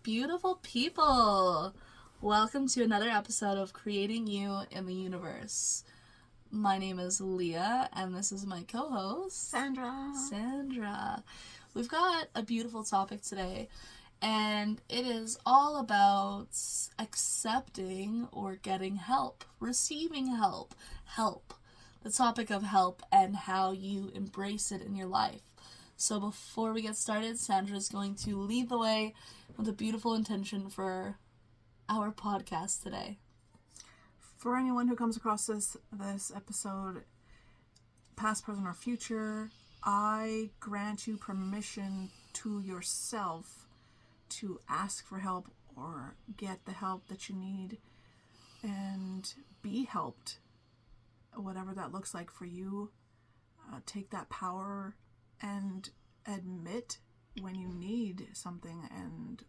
Beautiful people! Welcome to another episode of Creating You in the Universe. My name is Leah, and this is my co-host, Sandra. We've got a beautiful topic today, and it is all about accepting or getting help, receiving help. The topic of help and how you embrace it in your life. So before we get started, Sandra is going to lead the way with a beautiful intention for our podcast today. For anyone who comes across this episode, past, present, or future, I grant you permission to yourself to ask for help or get the help that you need and be helped, whatever that looks like for you. Take that power and admit when you need something and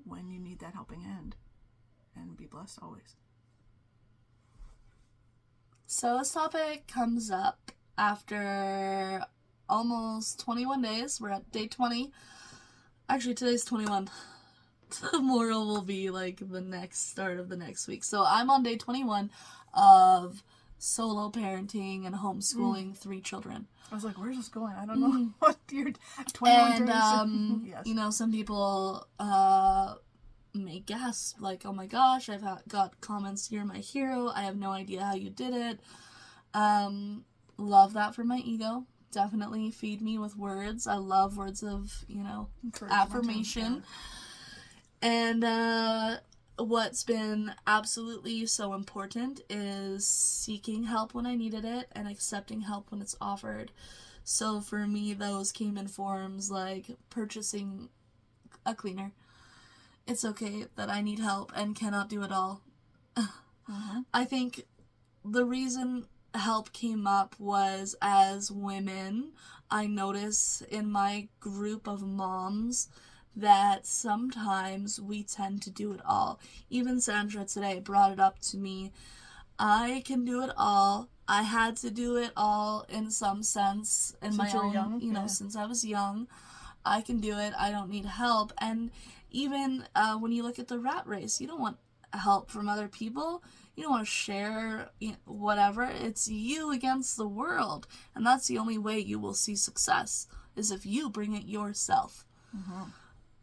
when you need that helping hand, and be blessed always. So this topic comes up after almost 21 days. We're at day 20. Actually, today's 21. Tomorrow will be like the next start of the next week. So I'm on day 21 of solo parenting and homeschooling 3 children. I was like, where's this going? I don't know what you're 21 and, days. Yes. You know, some people may gasp, like, oh my gosh, I've got comments, you're my hero, I have no idea how you did it. Love that for my ego. Definitely feed me with words. I love words of, affirmation. And what's been absolutely so important is seeking help when I needed it and accepting help when it's offered. So for me, those came in forms like purchasing a cleaner. It's okay that I need help and cannot do it all. I think the reason help came up was, as women, I notice in my group of moms that sometimes we tend to do it all. Even Sandra today brought it up to me. I can do it all. I had to do it all in some sense in my own, since I was young. I can do it. I don't need help. And even when you look at the rat race, you don't want help from other people. You don't want to share whatever. It's you against the world. And that's the only way you will see success, is if you bring it yourself.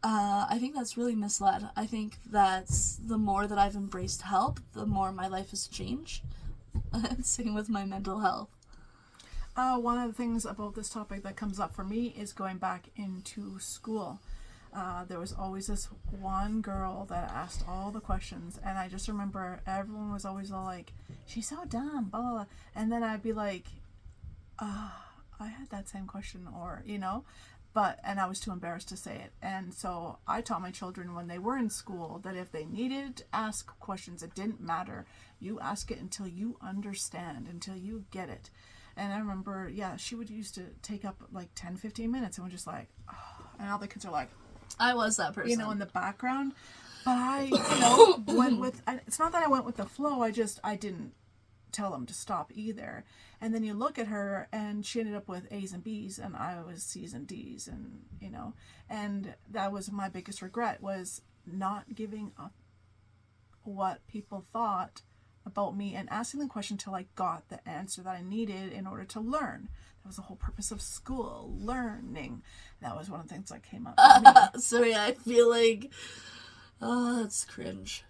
I think that's really misled. I think that the more that I've embraced help, the more my life has changed. Same with my mental health. One of the things about this topic that comes up for me is going back into school. There was always this one girl that asked all the questions, and I just remember everyone was always all like, she's so dumb, blah, blah, blah. And then I'd be like, I had that same question, or, and I was too embarrassed to say it. And so I taught my children when they were in school that if they needed to ask questions, it didn't matter. You ask it until you understand, until you get it. And I remember, she would used to take up like 10, 15 minutes, and we're just like, and all the kids are like, I was that person. In the background. But I, went with, it's not that I went with the flow, I didn't tell them to stop either. And then you look at her, and she ended up with A's and B's, and I was C's and D's, and and that was my biggest regret, was not giving up what people thought about me and asking the question till I got the answer that I needed in order to learn. That was the whole purpose of school, learning. That was one of the things that came up for me. Sorry, I feel like, it's cringe.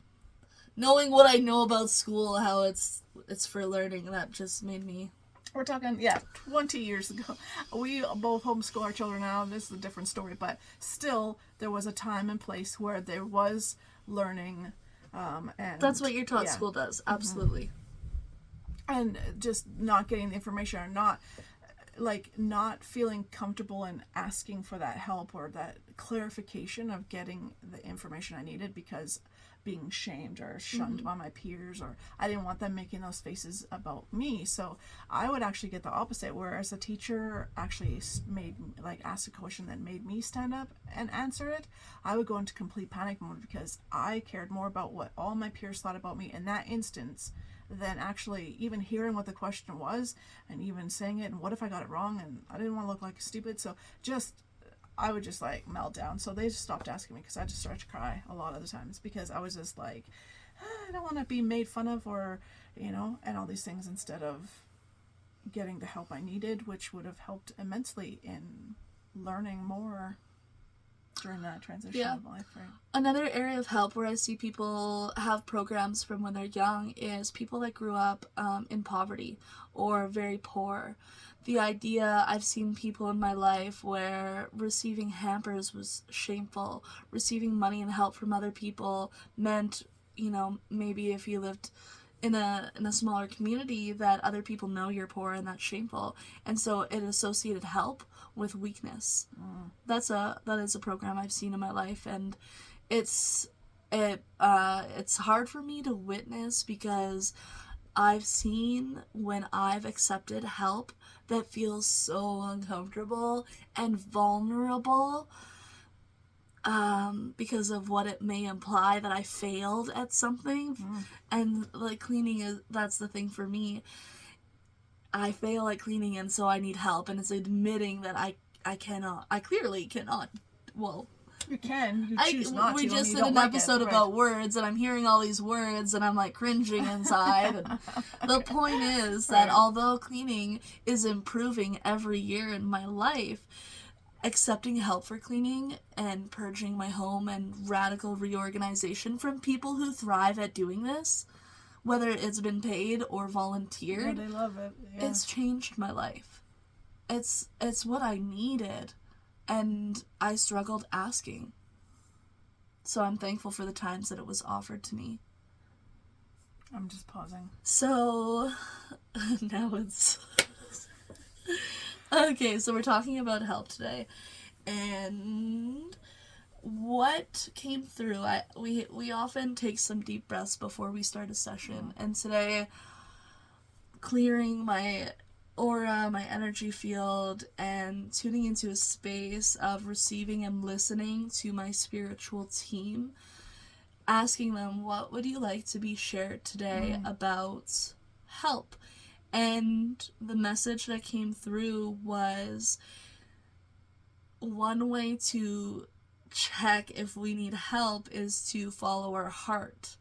Knowing what I know about school, how it's for learning, that just made me... We're talking, 20 years ago. We both homeschool our children now, and this is a different story, but still, there was a time and place where there was learning, and... That's what your taught school does, absolutely. And just not getting the information, or not feeling comfortable in asking for that help or that clarification of getting the information I needed, because being shamed or shunned by my peers, or I didn't want them making those faces about me. So I would actually get the opposite, whereas the teacher actually asked a question that made me stand up and answer it, I would go into complete panic mode, because I cared more about what all my peers thought about me in that instance than actually even hearing what the question was and even saying it, and what if I got it wrong, and I didn't want to look like stupid. So just I would just like melt down. So they just stopped asking me because I just started to cry a lot of the times because I was just like, I don't want to be made fun of or, and all these things instead of getting the help I needed, which would have helped immensely in learning more during that transition of life, right? Another area of help where I see people have programs from when they're young is people that grew up in poverty or very poor. The idea, I've seen people in my life where receiving hampers was shameful. Receiving money and help from other people meant, maybe if you lived in a smaller community that other people know you're poor and that's shameful. And so it associated help with weakness. That is a program I've seen in my life, and it's hard for me to witness because I've seen when I've accepted help that feels so uncomfortable and vulnerable because of what it may imply that I failed at something. And like cleaning that's the thing for me. I fail at cleaning and so I need help, and it's admitting that I clearly cannot, well, you can. You choose not to. We just did an episode about words, and I'm hearing all these words, and I'm like cringing inside. And the point is that although cleaning is improving every year in my life, accepting help for cleaning and purging my home and radical reorganization from people who thrive at doing this, whether it's been paid or volunteered, they love it. It's changed my life. It's what I needed. And I struggled asking. So I'm thankful for the times that it was offered to me. I'm just pausing. So, now it's... Okay, so we're talking about help today. And what came through, we often take some deep breaths before we start a session. And today, clearing my aura, my energy field, and tuning into a space of receiving and listening to my spiritual team, asking them, what would you like to be shared today about help? And the message that came through was one way to check if we need help is to follow our heart.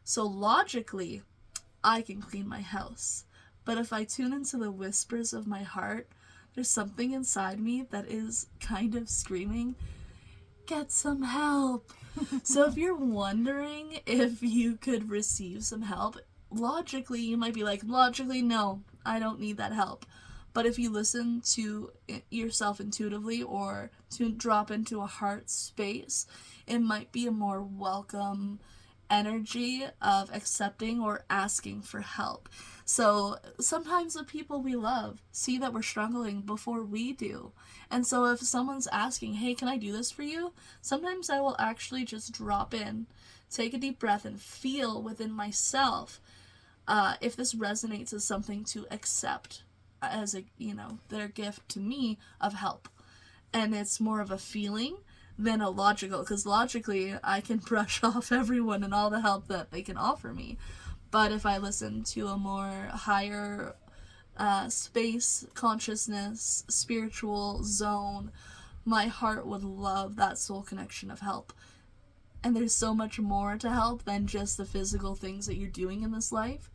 So logically, I can clean my house. But if I tune into the whispers of my heart, there's something inside me that is kind of screaming, get some help. So if you're wondering if you could receive some help, logically, you might be like, no, I don't need that help. But if you listen to yourself intuitively or to drop into a heart space, it might be a more welcome energy of accepting or asking for help. So sometimes the people we love see that we're struggling before we do. And so if someone's asking, hey, can I do this for you? Sometimes I will actually just drop in, take a deep breath, and feel within myself if this resonates as something to accept as their gift to me of help. And it's more of a feeling than a logical, because logically I can brush off everyone and all the help that they can offer me. But if I listen to a more higher space, consciousness, spiritual zone, my heart would love that soul connection of help. And there's so much more to help than just the physical things that you're doing in this life.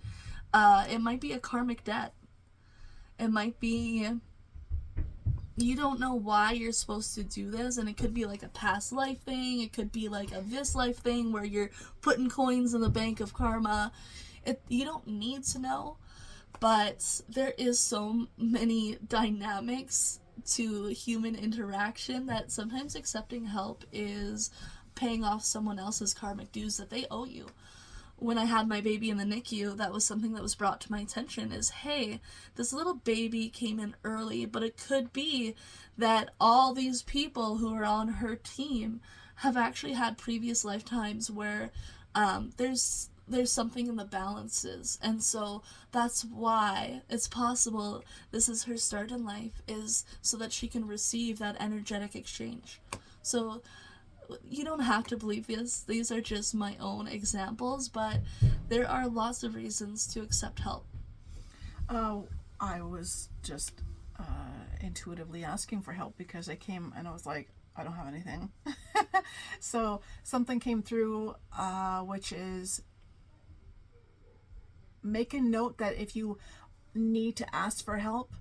It might be a karmic debt. It might be you don't know why you're supposed to do this, and it could be like a past life thing, it could be like a this life thing where you're putting coins in the bank of karma. You don't need to know, but there is so many dynamics to human interaction that sometimes accepting help is paying off someone else's karmic dues that they owe you. When I had my baby in the NICU, that was something that was brought to my attention is, hey, this little baby came in early, but it could be that all these people who are on her team have actually had previous lifetimes where there's something in the balances. And so that's why it's possible this is her start in life, is so that she can receive that energetic exchange. So you don't have to believe this. These are just my own examples, but there are lots of reasons to accept help. I was just intuitively asking for help because I came and I was like, I don't have anything. So something came through, which is make a note that if you need to ask for help,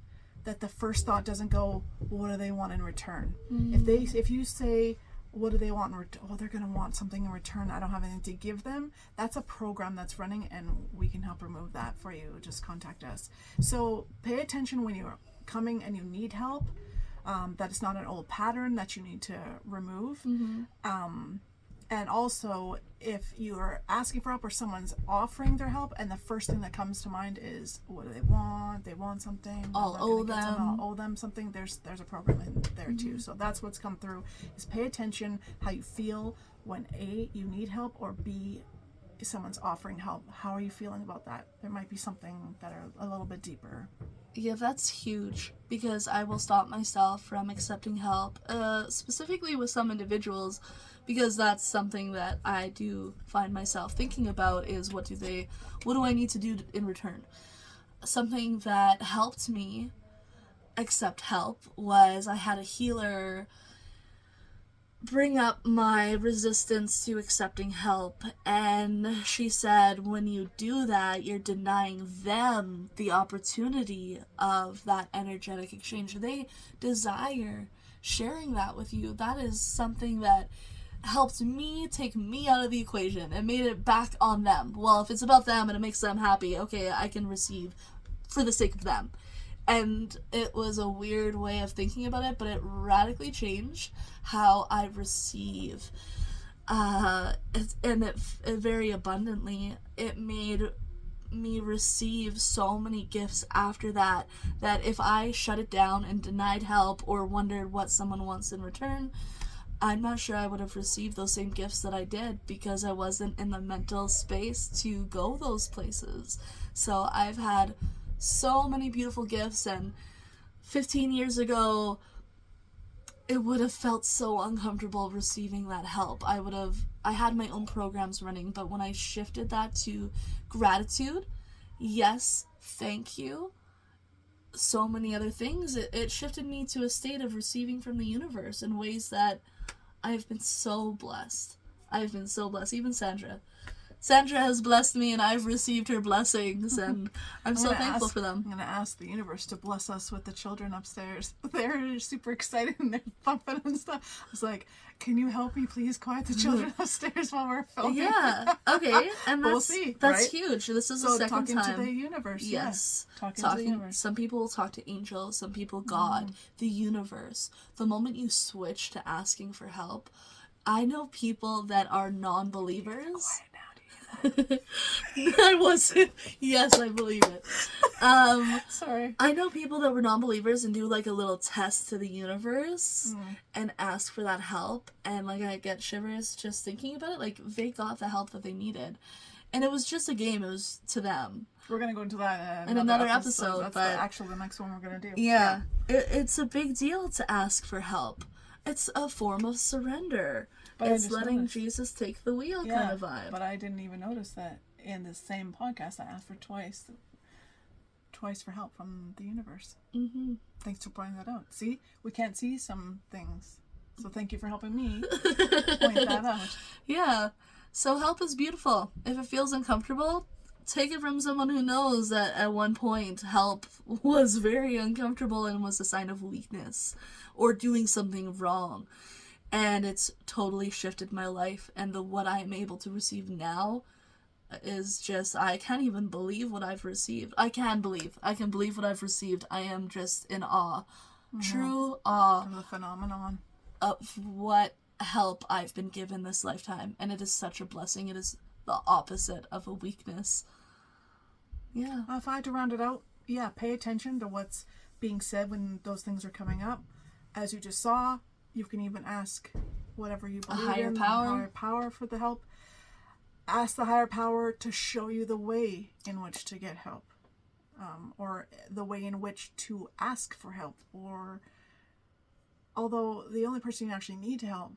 that the first thought doesn't go, what do they want in return? If you say, what do they want in return? Oh, they're going to want something in return. I don't have anything to give them. That's a program that's running, and we can help remove that for you. Just contact us. So pay attention when you're coming and you need help, that it's not an old pattern that you need to remove. And also, if you're asking for help or someone's offering their help and the first thing that comes to mind is, what do they want? They want something. I'll owe them. I'll owe them something. There's a program in there too. So that's what's come through, is pay attention how you feel when A, you need help, or B, someone's offering help. How are you feeling about that? There might be something that are a little bit deeper. Yeah, that's huge, because I will stop myself from accepting help, specifically with some individuals, because that's something that I do find myself thinking about, is what do I need to do in return? Something that helped me accept help was I had a healer bring up my resistance to accepting help, and she said, when you do that, you're denying them the opportunity of that energetic exchange. They desire sharing that with you. That is something that helped me take me out of the equation and made it back on them. Well, if it's about them and it makes them happy, okay, I can receive for the sake of them. And it was a weird way of thinking about it, but it radically changed how I receive. It very abundantly. It made me receive so many gifts after that if I shut it down and denied help or wondered what someone wants in return, I'm not sure I would have received those same gifts that I did, because I wasn't in the mental space to go those places. So I've had so many beautiful gifts, and 15 years ago it would have felt so uncomfortable receiving that help. I had my own programs running, but when I shifted that to gratitude, yes, thank you, so many other things, it shifted me to a state of receiving from the universe in ways that I've been so blessed. Even Sandra has blessed me, and I've received her blessings, and I'm so thankful for them. I'm going to ask the universe to bless us with the children upstairs. They're super excited, and they're pumping and stuff. I was like, can you help me please quiet the children upstairs while we're filming? Yeah, okay, and we'll see, that's right? huge. This is the second talking time. To the universe, yes. Yeah. Talking to the universe. Some people talk to angels, some people God, the universe. The moment you switch to asking for help, I know people that are non-believers. I wasn't. Yes, I believe it. Sorry. I know people that were non-believers and do like a little test to the universe and ask for that help, and like I get shivers just thinking about it. Like they got the help that they needed, and it was just a game. It was to them. We're gonna go into that in another episode. That's but the next one we're gonna do. Yeah. It's a big deal to ask for help. It's a form of surrender. But it's letting Jesus take the wheel kind of vibe. But I didn't even notice that in the same podcast I asked for twice for help from the universe. Thanks for pointing that out. See, we can't see some things, so thank you for helping me point that out. Yeah, so help is beautiful. If it feels uncomfortable, take it from someone who knows that at one point help was very uncomfortable and was a sign of weakness or doing something wrong. And it's totally shifted my life, and what I'm able to receive now is just, I can't even believe what I've received. I can believe what I've received. I am just in awe, true awe of the phenomenon of what help I've been given this lifetime, and it is such a blessing. It is the opposite of a weakness. Yeah. If I had to round it out, pay attention to what's being said when those things are coming up. As you just saw, you can even ask whatever you believe in, higher power for the help. Ask the higher power to show you the way in which to get help, or the way in which to ask for help. Or, although the only person you actually need to help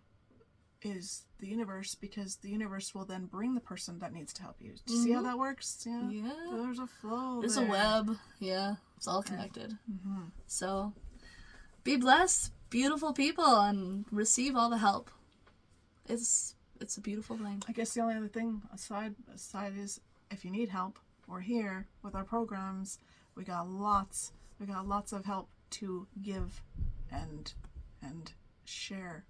is the universe, because the universe will then bring the person that needs to help you. Do you see how that works? Yeah. There's a flow. There's a web. Yeah. It's all connected. So, be blessed. beautiful people and receive all the help. It's a beautiful thing. I guess the only other thing aside is if you need help, we're here with our programs. We got lots of help to give and share.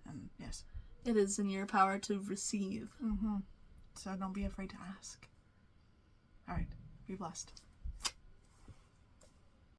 And yes. It is in your power to receive. So don't be afraid to ask. All right. Be blessed.